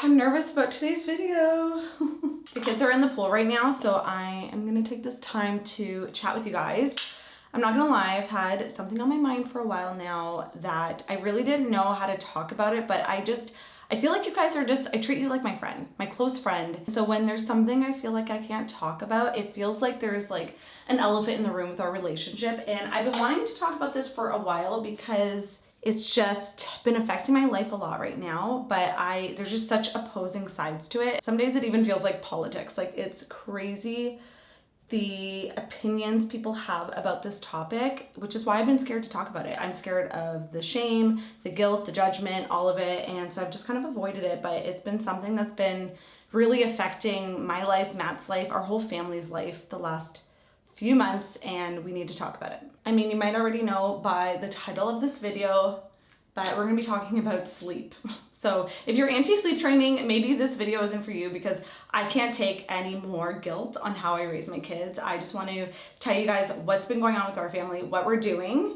I'm nervous about today's video. The kids are in the pool right now, so I am gonna take this time to chat with you guys. I'm not gonna lie, I've had something on my mind for a while now that I really didn't know how to talk about it, but I feel like you guys are I treat you like my friend, my close friend. So when there's something I feel like I can't talk about, it feels like there's like an elephant in the room with our relationship. And I've been wanting to talk about this for a while because it's just been affecting my life a lot right now, but there's just such opposing sides to it. Some days it even feels like politics. Like, it's crazy the opinions people have about this topic, which is why I've been scared to talk about it. I'm scared of the shame, the guilt, the judgment, all of it. And so I've just kind of avoided it, but it's been something that's been really affecting my life, Matt's life, our whole family's life the last few months, and we need to talk about it. I mean, you might already know by the title of this video, but we're gonna be talking about sleep. So if you're anti-sleep training, maybe this video isn't for you, because I can't take any more guilt on how I raise my kids. I just want to tell you guys what's been going on with our family, what we're doing,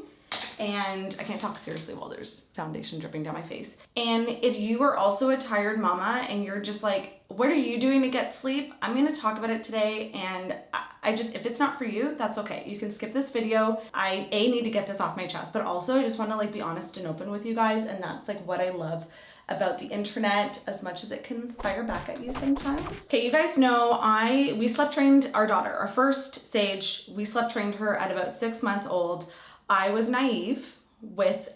and I can't talk seriously while there's foundation dripping down my face. And if you are also a tired mama and you're just like, what are you doing to get sleep? I'm gonna talk about it today, and if it's not for you, that's okay. You can skip this video. I need to get this off my chest, but also I just wanna be honest and open with you guys, and that's what I love about the internet, as much as it can fire back at you sometimes. Okay, you guys know we sleep trained our daughter, our first Sage. We sleep trained her at about 6 months old. I was naive with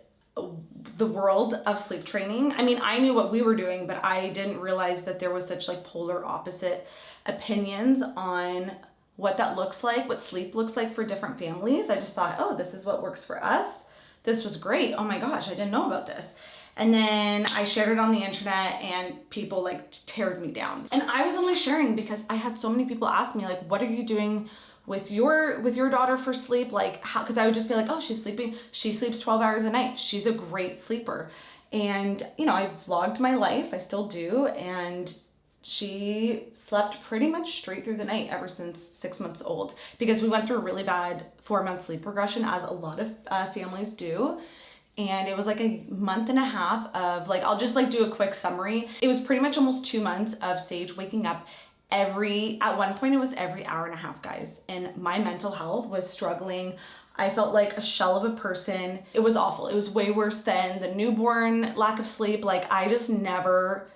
the world of sleep training. I mean, I knew what we were doing, but I didn't realize that there was such polar opposite opinions on what that looks like, what sleep looks like for different families. I just thought, oh, this is what works for us. This was great. Oh my gosh, I didn't know about this. And then I shared it on the internet and people teared me down. And I was only sharing because I had so many people ask me what are you doing with your daughter for sleep? How, because I would just be like, oh, she's sleeping. She sleeps 12 hours a night. She's a great sleeper. And I vlogged my life. I still do. And she slept pretty much straight through the night ever since 6 months old, because we went through a really bad 4-month sleep regression, as a lot of families do. And it was a month and a half of I'll just do a quick summary. It was pretty much almost 2 months of Sage waking up at one point it was every hour and a half, guys. And my mental health was struggling. I felt like a shell of a person. It was awful. It was way worse than the newborn lack of sleep. I just never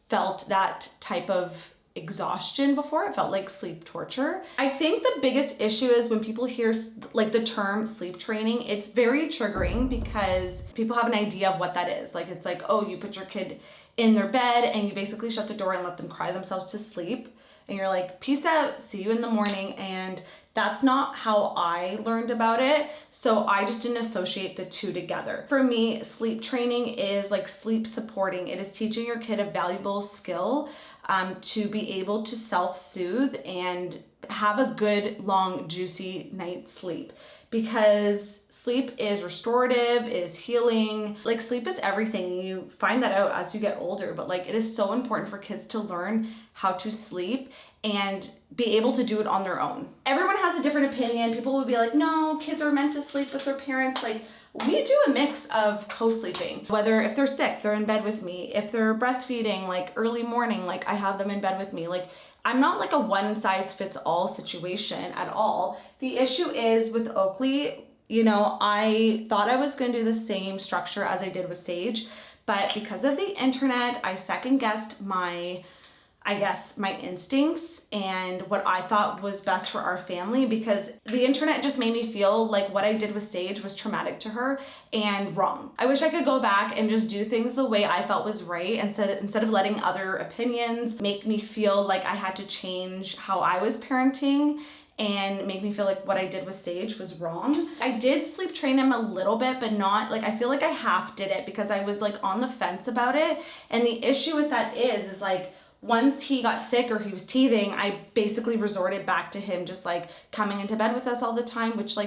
felt that type of exhaustion before. It felt like sleep torture. I think the biggest issue is when people hear the term sleep training, it's very triggering because people have an idea of what that is. It's oh, you put your kid in their bed and you basically shut the door and let them cry themselves to sleep. And you're like, peace out, see you in the morning. And that's not how I learned about it. So I just didn't associate the two together. For me, sleep training is sleep supporting. It is teaching your kid a valuable skill to be able to self-soothe and have a good, long, juicy night's sleep. Because sleep is restorative, is healing. Sleep is everything. You find that out as you get older, but it is so important for kids to learn how to sleep and be able to do it on their own. Everyone has a different opinion. People will be like, no, kids are meant to sleep with their parents. We do a mix of co-sleeping. Whether if they're sick, they're in bed with me. If they're breastfeeding, early morning, I have them in bed with me. I'm not a one-size-fits-all situation at all. The issue is with Oakley, I thought I was gonna do the same structure as I did with Sage, but because of the internet, I second-guessed my instincts and what I thought was best for our family, because the internet just made me feel like what I did with Sage was traumatic to her and wrong. I wish I could go back and just do things the way I felt was right, instead of letting other opinions make me feel like I had to change how I was parenting and make me feel like what I did with Sage was wrong. I did sleep train him a little bit, but not I feel like I half did it because I was on the fence about it. And the issue with that is once he got sick or he was teething, I basically resorted back to him just coming into bed with us all the time, which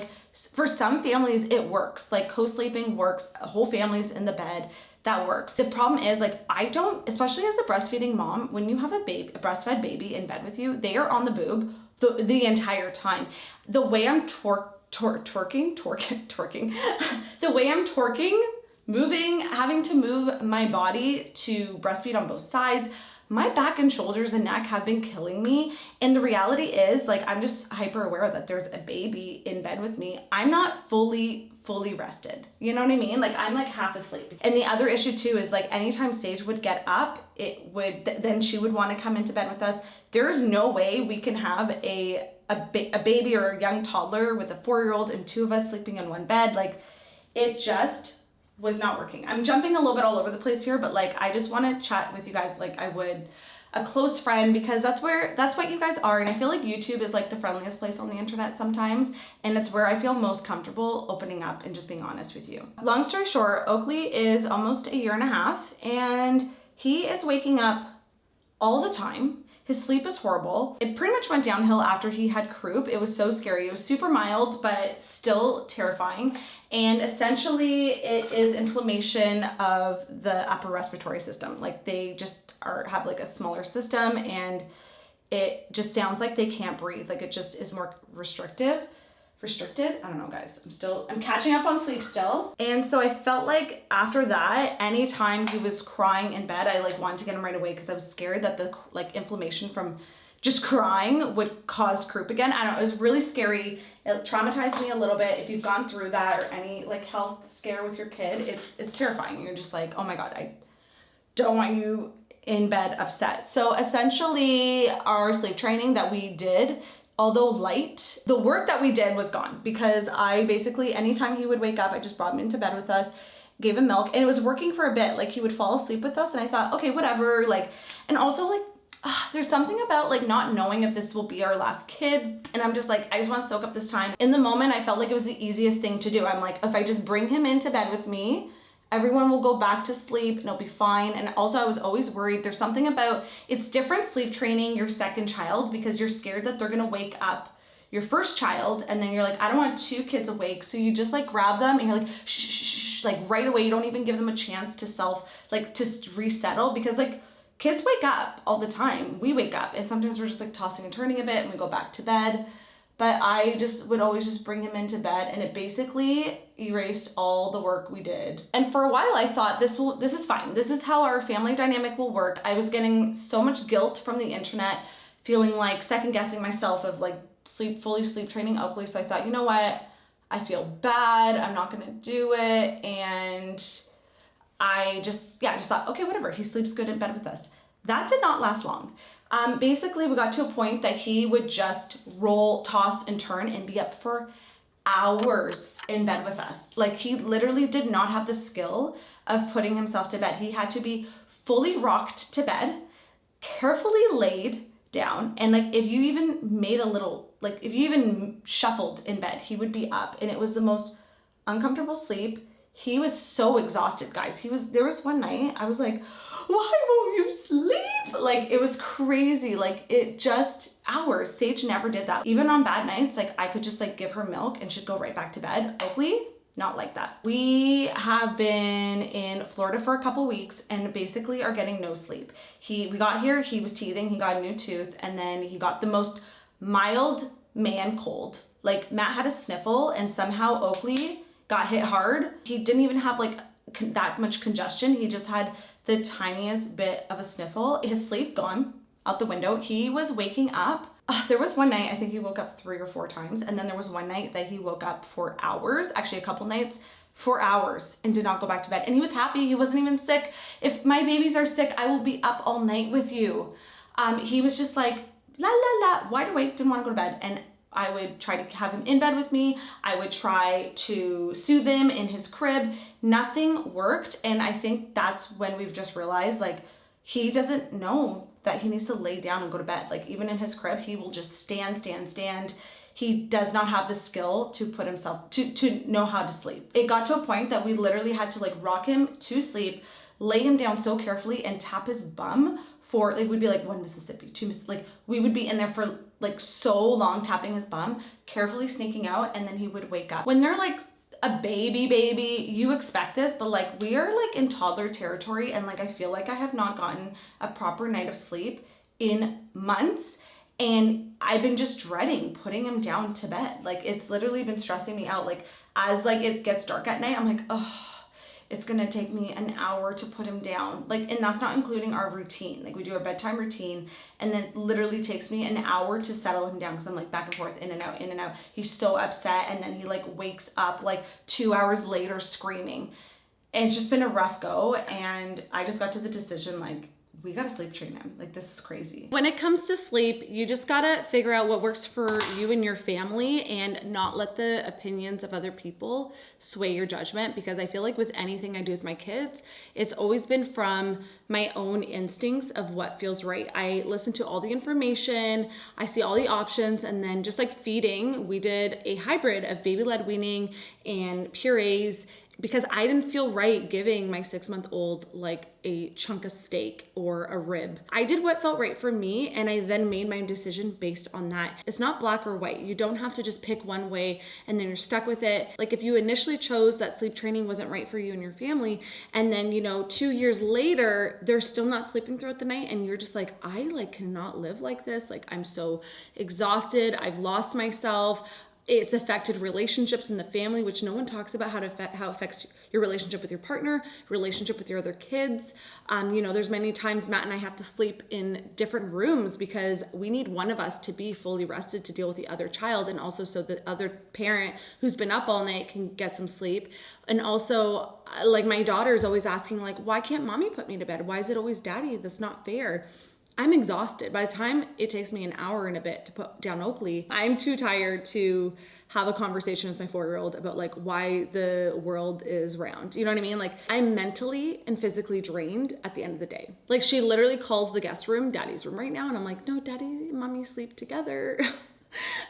for some families it works. Co-sleeping works, whole families in the bed, that works. The problem is I don't, especially as a breastfeeding mom, when you have a breastfed baby in bed with you, they are on the boob the entire time. The way I'm twerking, the way I'm twerking having to move my body to breastfeed on both sides, my back and shoulders and neck have been killing me. And the reality is, like, I'm just hyper aware that there's a baby in bed with me. I'm not fully rested. You know what I mean? Like, I'm like half asleep. And the other issue too is, like, anytime Sage would get up, then she would want to come into bed with us. There's no way we can have a baby or a young toddler with a 4-year-old and 2 of us sleeping in one bed. Like, it just was not working. I'm jumping a little bit all over the place here, but like, I just want to chat with you guys like I would a close friend, because that's what you guys are. And I feel like YouTube is like the friendliest place on the internet sometimes, and it's where I feel most comfortable opening up and just being honest with you. Long story short, Oakley is almost 1.5 years, and he is waking up all the time. His sleep is horrible. It pretty much went downhill after he had croup. It was so scary. It was super mild, but still terrifying. And essentially it is inflammation of the upper respiratory system. Like, they just have like a smaller system, and it just sounds like they can't breathe. Like, it just is more restricted. I don't know, guys. I'm catching up on sleep still. And so I felt like after that, anytime he was crying in bed, I like wanted to get him right away, because I was scared that the like inflammation from just crying would cause croup again. I don't know, it was really scary. It traumatized me a little bit. If you've gone through that or any like health scare with your kid, it's terrifying. You're just like, oh my God, I don't want you in bed upset. So essentially our sleep training that we did, although light, the work that we did was gone, because I basically, anytime he would wake up, I just brought him into bed with us, gave him milk, and it was working for a bit. Like, he would fall asleep with us, and I thought, okay, whatever. Like, and also like, there's something about like not knowing if this will be our last kid. And I'm just like, I just want to soak up this time. In the moment, I felt like it was the easiest thing to do. I'm like, if I just bring him into bed with me, everyone will go back to sleep and it'll be fine. And also, I was always worried. There's something about, it's different sleep training your second child, because you're scared that they're gonna wake up your first child, and then you're like, I don't want 2 kids awake. So you just like grab them and you're like, shh, shh, shh, like right away. You don't even give them a chance to resettle, because like, kids wake up all the time. We wake up, and sometimes we're just like tossing and turning a bit, and we go back to bed. But I just would always just bring him into bed, and it basically erased all the work we did. And for a while I thought this is fine. This is how our family dynamic will work. I was getting so much guilt from the internet, feeling like second guessing myself of like fully sleep training Oakley. So I thought, you know what? I feel bad. I'm not gonna do it. And I just thought, okay, whatever. He sleeps good in bed with us. That did not last long. Basically, we got to a point that he would just roll, toss, and turn and be up for hours in bed with us. Like, he literally did not have the skill of putting himself to bed. He had to be fully rocked to bed, carefully laid down, and like if you even shuffled in bed, he would be up, and it was the most uncomfortable sleep. He was so exhausted, guys. There was one night I was like, why won't you sleep? Like, it was crazy. Like, it just hours. Sage never did that. Even on bad nights, like, I could just like give her milk and she'd go right back to bed. Oakley, not like that. We have been in Florida for a couple weeks and basically are getting no sleep. We got here, he was teething, he got a new tooth, and then he got the most mild man cold. Like, Matt had a sniffle and somehow Oakley got hit hard. He didn't even have like that much congestion. He just had the tiniest bit of a sniffle. His sleep gone out the window. He was waking up. There was one night, I think he woke up 3 or 4 times. And then there was one night that he woke up for hours, actually a couple nights, for hours, and did not go back to bed. And he was happy. He wasn't even sick. If my babies are sick, I will be up all night with you. He was just like, la, la, la, wide awake, didn't want to go to bed. And I would try to have him in bed with me. I would try to soothe him in his crib. Nothing worked. And I think that's when we've just realized, like, he doesn't know that he needs to lay down and go to bed. Like, even in his crib, he will just stand. He does not have the skill to put himself, to know how to sleep. It got to a point that we literally had to like rock him to sleep, lay him down so carefully and tap his bum for, like, we'd be like 1 Mississippi, 2 Mississippi, like we would be in there for like so long tapping his bum, carefully sneaking out, and then he would wake up. When they're like a baby, you expect this, but like we are like in toddler territory, and like I feel like I have not gotten a proper night of sleep in months, and I've been just dreading putting him down to bed. Like, it's literally been stressing me out. Like, as like it gets dark at night, I'm like, oh, it's gonna take me an hour to put him down. Like, and that's not including our routine. Like, we do our bedtime routine, and then literally takes me an hour to settle him down because I'm like back and forth, in and out, in and out. He's so upset, and then he like wakes up like 2 hours later screaming. And it's just been a rough go, and I just got to the decision, like, we gotta sleep train him. Like, this is crazy. When it comes to sleep, you just gotta figure out what works for you and your family and not let the opinions of other people sway your judgment, because I feel like with anything I do with my kids, it's always been from my own instincts of what feels right. I listen to all the information, I see all the options, and then just like feeding, we did a hybrid of baby-led weaning and purees, because I didn't feel right giving my 6-month-old like a chunk of steak or a rib. I did what felt right for me, and I then made my decision based on that. It's not black or white. You don't have to just pick one way and then you're stuck with it. Like, if you initially chose that sleep training wasn't right for you and your family, and then 2 years later they're still not sleeping throughout the night, and you're just like, I like cannot live like this. Like, I'm so exhausted. I've lost myself. It's affected relationships in the family, which no one talks about how it affects your relationship with your partner, relationship with your other kids. There's many times Matt and I have to sleep in different rooms because we need one of us to be fully rested to deal with the other child, and also so the other parent who's been up all night can get some sleep. And also, like, my daughter is always asking, like, why can't mommy put me to bed? Why is it always daddy? That's not fair. I'm exhausted. By the time it takes me an hour and a bit to put down Oakley, I'm too tired to have a conversation with my 4-year-old about like why the world is round. You know what I mean? Like, I'm mentally and physically drained at the end of the day. Like, she literally calls the guest room daddy's room right now, and I'm like, no, daddy and mommy sleep together.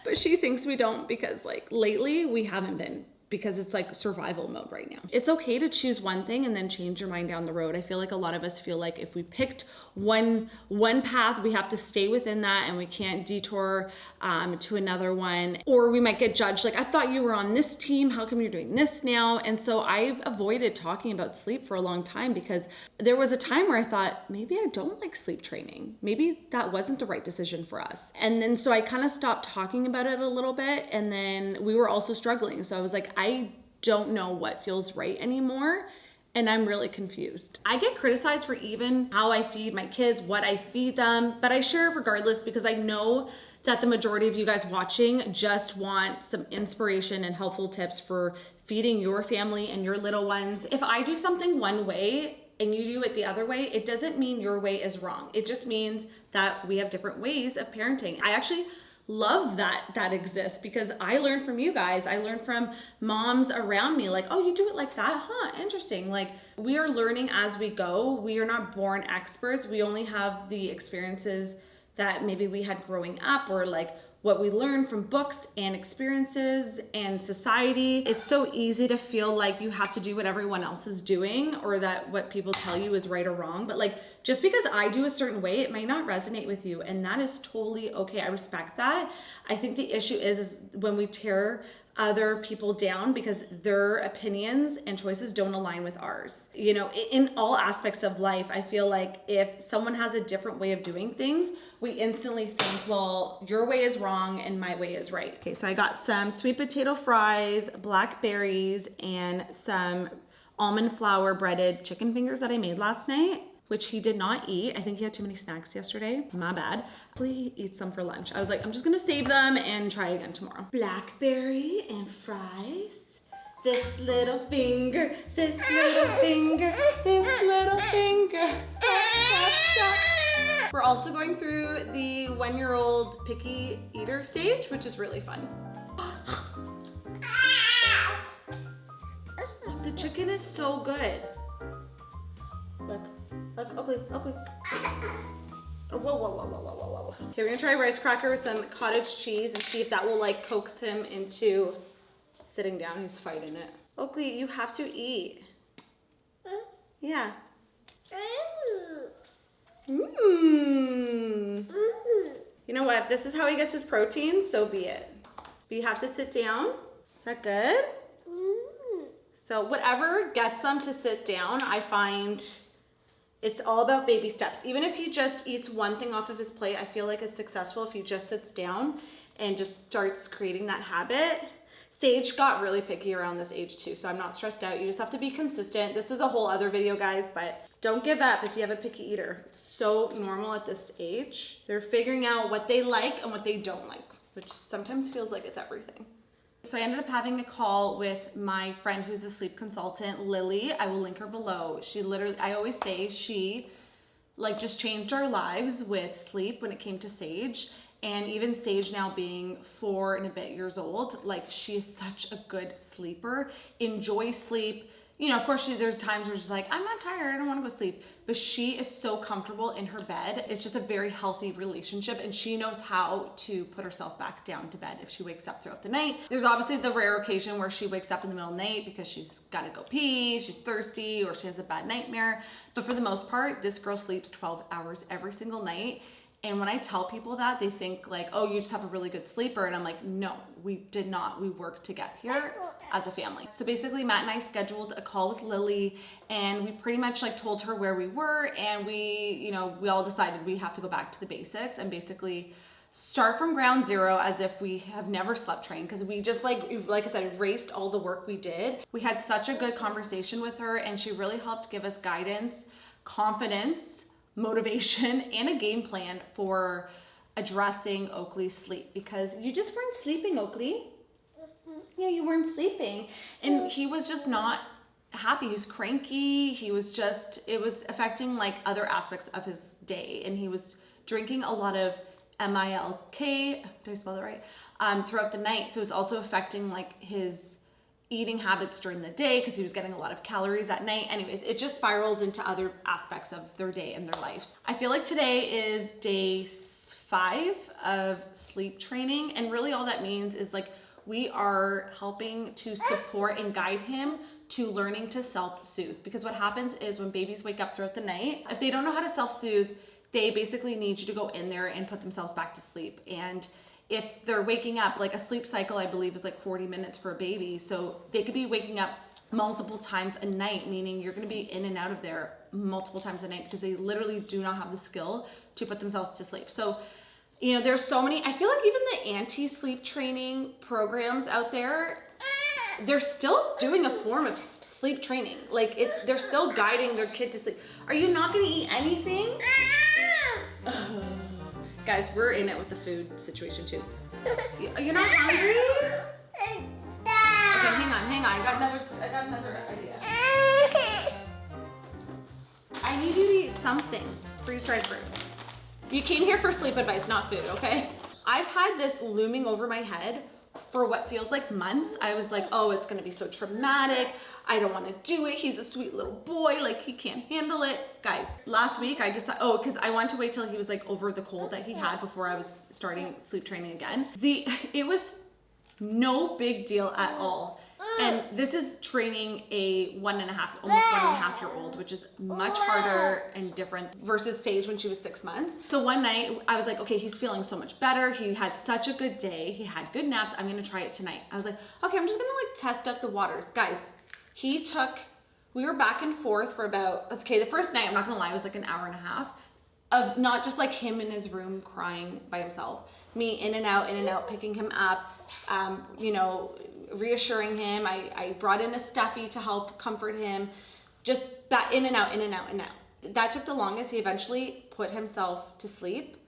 But she thinks we don't, because like lately we haven't been, because it's like survival mode right now. It's okay to choose one thing and then change your mind down the road. I feel like a lot of us feel like if we picked one path, we have to stay within that and we can't detour to another one, or we might get judged. Like, I thought you were on this team, how come you're doing this now? And so I've avoided talking about sleep for a long time, because there was a time where I thought, maybe I don't like sleep training. Maybe that wasn't the right decision for us. And then so I kind of stopped talking about it a little bit, and then we were also struggling. So I was like, I don't know what feels right anymore, and I'm really confused. I get criticized for even how I feed my kids, what I feed them, but I share regardless, because I know that the majority of you guys watching just want some inspiration and helpful tips for feeding your family and your little ones. If I do something one way and you do it the other way, it doesn't mean your way is wrong. It just means that we have different ways of parenting. I actually love that exists, because I learned from you guys. I learned from moms around me, like, oh, you do it like that? Huh, interesting. Like, we are learning as we go. We are not born experts. We only have the experiences that maybe we had growing up, or like what we learned from books and experiences and society. It's so easy to feel like you have to do what everyone else is doing, or that what people tell you is right or wrong. But like, just because I do a certain way, it might not resonate with you, and that is totally okay. I respect that. I think the issue is when we tear other people down because their opinions and choices don't align with ours. In all aspects of life, I feel like if someone has a different way of doing things, we instantly think, well, your way is wrong and my way is right. Okay, so I got some sweet potato fries, blackberries, and some almond flour breaded chicken fingers that I made last night, which he did not eat. I think he had too many snacks yesterday. My bad. Hopefully he eats some for lunch. I was like, I'm just gonna save them and try again tomorrow. Blackberry and fries. This little finger, this little finger, this little finger. We're also going through the 1-year-old picky eater stage, which is really fun. The chicken is so good. Look, Oakley. Oh, whoa. Okay, we're gonna try rice cracker with some cottage cheese and see if that will like coax him into sitting down. He's fighting it. Oakley, you have to eat. Yeah. You know what? If this is how he gets his protein, so be it. But you have to sit down. Is that good? So whatever gets them to sit down, I find it's all about baby steps. Even if he just eats one thing off of his plate, I feel like it's successful if he just sits down and just starts creating that habit. Sage got really picky around this age too, so I'm not stressed out. You just have to be consistent. This is a whole other video, guys, but don't give up if you have a picky eater. It's so normal at this age. They're figuring out what they like and what they don't like, which sometimes feels like it's everything. So I ended up having a call with my friend who's a sleep consultant, Lily. I will link her below. She literally, I always say she like just changed our lives with sleep when it came to Sage. And even Sage now being 4 and a bit years old, like she is such a good sleeper, enjoys sleep. You know, of course, there's times where she's like, I'm not tired, I don't want to go sleep. But she is so comfortable in her bed. It's just a very healthy relationship, and she knows how to put herself back down to bed if she wakes up throughout the night. There's obviously the rare occasion where she wakes up in the middle of the night because she's got to go pee, she's thirsty, or she has a bad nightmare. But for the most part, this girl sleeps 12 hours every single night. And when I tell people that, they think like, oh, you just have a really good sleeper. And I'm like, no, we did not. We worked to get here as a family. So basically, Matt and I scheduled a call with Lily, and we pretty much like told her where we were. And we all decided we have to go back to the basics and basically start from ground zero as if we have never slept trained. Because we just like I said, erased all the work we did. We had such a good conversation with her, and she really helped give us guidance, confidence, motivation, and a game plan for addressing Oakley's sleep, because you just weren't sleeping, Oakley. Yeah, you weren't sleeping. And he was just not happy. He was cranky. He was just, it was affecting like other aspects of his day. And he was drinking a lot of milk, did I spell that right? Throughout the night. So it was also affecting like his eating habits during the day because he was getting a lot of calories at night. Anyways, it just spirals into other aspects of their day and their lives. I feel like today is day 5 of sleep training, and really all that means is like we are helping to support and guide him to learning to self-soothe, because what happens is when babies wake up throughout the night, if they don't know how to self-soothe, they basically need you to go in there and put themselves back to sleep. And if they're waking up, like a sleep cycle, I believe is like 40 minutes for a baby. So they could be waking up multiple times a night, meaning you're gonna be in and out of there multiple times a night because they literally do not have the skill to put themselves to sleep. So, there's so many, I feel like even the anti-sleep training programs out there, they're still doing a form of sleep training. Like they're still guiding their kid to sleep. Are you not gonna eat anything? Guys, we're in it with the food situation too. You're not hungry? Okay, hang on. I got another idea. I need you to eat something. Freeze-dried fruit. You came here for sleep advice, not food, okay? I've had this looming over my head for what feels like months. I was like, oh, it's gonna be so traumatic. I don't wanna do it. He's a sweet little boy, like he can't handle it. Guys, last week I decided, because I wanted to wait till he was like over the cold that he had before I was starting sleep training again. It was no big deal at all. And this is training a almost 1.5 year old, which is much harder and different versus Sage when she was 6 months. So one night I was like, okay, he's feeling so much better. He had such a good day. He had good naps. I'm gonna try it tonight. I was like, okay, I'm just gonna like test out the waters. Guys, we were back and forth for about, the first night, I'm not gonna lie, it was like an hour and a half of not just like him in his room crying by himself, me in and out, picking him up, reassuring him. I brought in a stuffy to help comfort him, just in and out. That took the longest. He eventually put himself to sleep.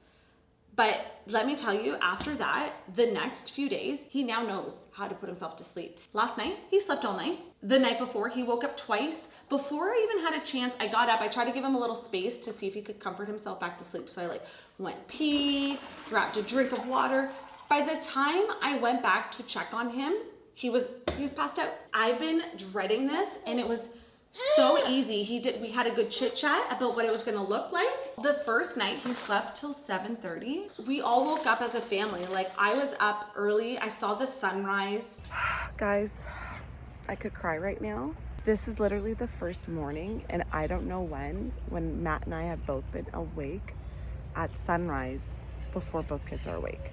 But let me tell you, after that, the next few days, he now knows how to put himself to sleep. Last night, he slept all night. The night before, he woke up twice. Before I even had a chance, I got up, I tried to give him a little space to see if he could comfort himself back to sleep. So I went pee, grabbed a drink of water. By the time I went back to check on him, he was passed out. I've been dreading this, and it was so easy. We had a good chit chat about what it was gonna look like. The first night he slept till 7:30. We all woke up as a family. Like I was up early. I saw the sunrise. Guys, I could cry right now. This is literally the first morning, and I don't know when Matt and I have both been awake at sunrise before both kids are awake.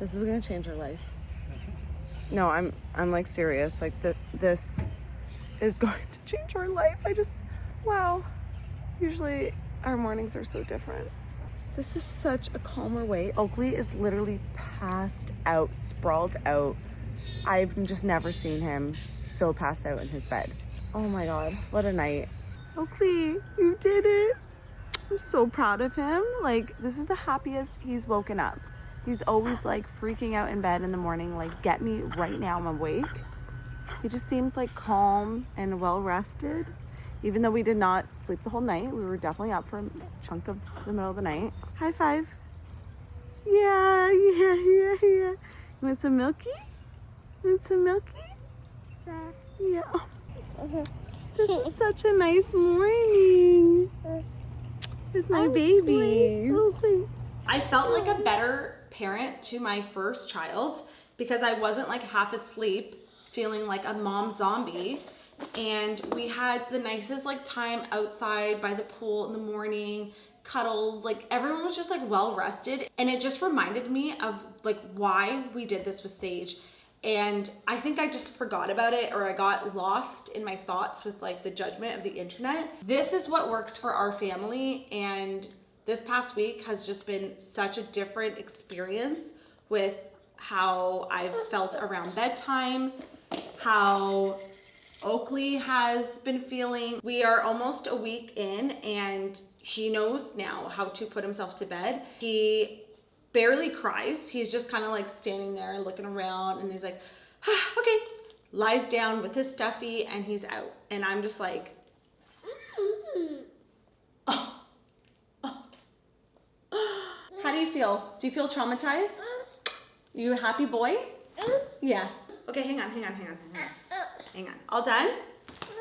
This is gonna change our lives. No, I'm like serious. Like this is going to change our life. Wow. Usually our mornings are so different. This is such a calmer way. Oakley is literally passed out, sprawled out, I've just never seen him so passed out in his bed. Oh my God, what a night. Oakley, you did it. I'm so proud of him. Like, this is the happiest he's woken up. He's always like freaking out in bed in the morning, like, get me right now, I'm awake. He just seems like calm and well rested. Even though we did not sleep the whole night, we were definitely up for a chunk of the middle of the night. High five. Yeah. You want some milky? You want some milky? Yeah. Okay. This is such a nice morning with my babies. I felt like a better parent to my first child because I wasn't like half asleep feeling like a mom zombie. And we had the nicest like time outside by the pool in the morning, cuddles, like everyone was just like well rested. And it just reminded me of like why we did this with Sage. And I think I just forgot about it, or I got lost in my thoughts with like the judgment of the internet. This is what works for our family. And this past week has just been such a different experience with how I've felt around bedtime, how Oakley has been feeling. We are almost a week in and he knows now how to put himself to bed. He barely cries. He's just kind of like standing there looking around and he's like, okay, lies down with his stuffy and he's out. And I'm just like, oh. How do you feel? Do you feel traumatized? You a happy boy? Yeah. Okay, hang on. Hang on. All done?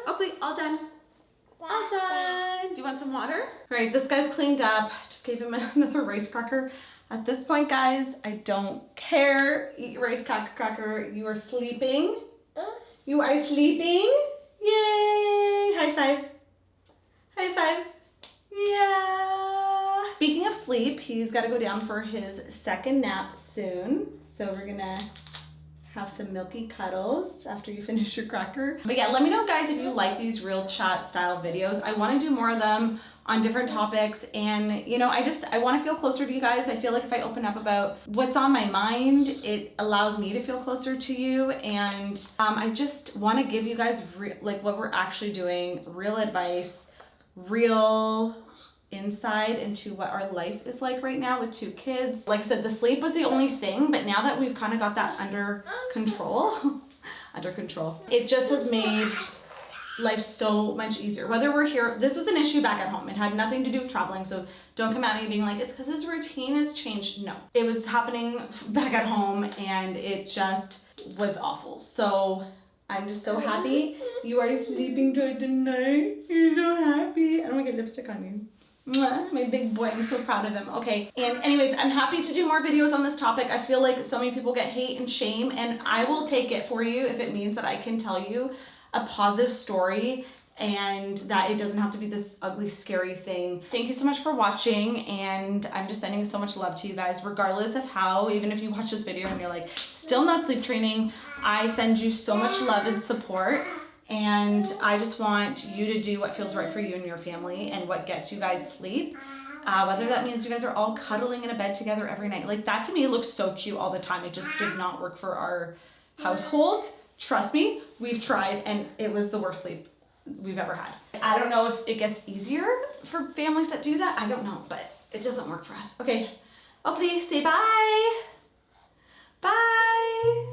Oakley, all done. All done. Do you want some water? All right, this guy's cleaned up. Just gave him another rice cracker. At this point, guys, I don't care. Eat your rice cracker. You are sleeping. You are sleeping. Yay. High five. High five. Yeah. Speaking of sleep, he's got to go down for his second nap soon. So we're going to have some milky cuddles after you finish your cracker. But yeah, let me know, guys, if you like these real chat style videos. I want to do more of them on different topics, and you know, I want to feel closer to you guys. I feel like if I open up about what's on my mind, it allows me to feel closer to you, and I just want to give you guys like what we're actually doing, real advice, real insight into what our life is like right now with 2 kids. Like I said, the sleep was the only thing, but now that we've kind of got that under control, it just has made life so much easier. Whether we're here, this was an issue back at home. It had nothing to do with traveling, so don't come at me being like, it's because his routine has changed. No, it was happening back at home and it just was awful. So I'm just so happy you are sleeping good tonight. You're so happy. I don't want to get lipstick on you. Mwah, my big boy, I'm so proud of him. Okay, and anyways, I'm happy to do more videos on this topic. I feel like so many people get hate and shame, and I will take it for you if it means that I can tell you a positive story and that it doesn't have to be this ugly, scary thing. Thank you so much for watching, and I'm just sending so much love to you guys, regardless of how, even if you watch this video and you're like, still not sleep training, I send you so much love and support. And I just want you to do what feels right for you and your family and what gets you guys sleep. Whether that means you guys are all cuddling in a bed together every night. Like, that to me looks so cute all the time. It just does not work for our household. Trust me, we've tried and it was the worst sleep we've ever had. I don't know if it gets easier for families that do that. I don't know, but it doesn't work for us. Okay, Oakley, say bye. Bye.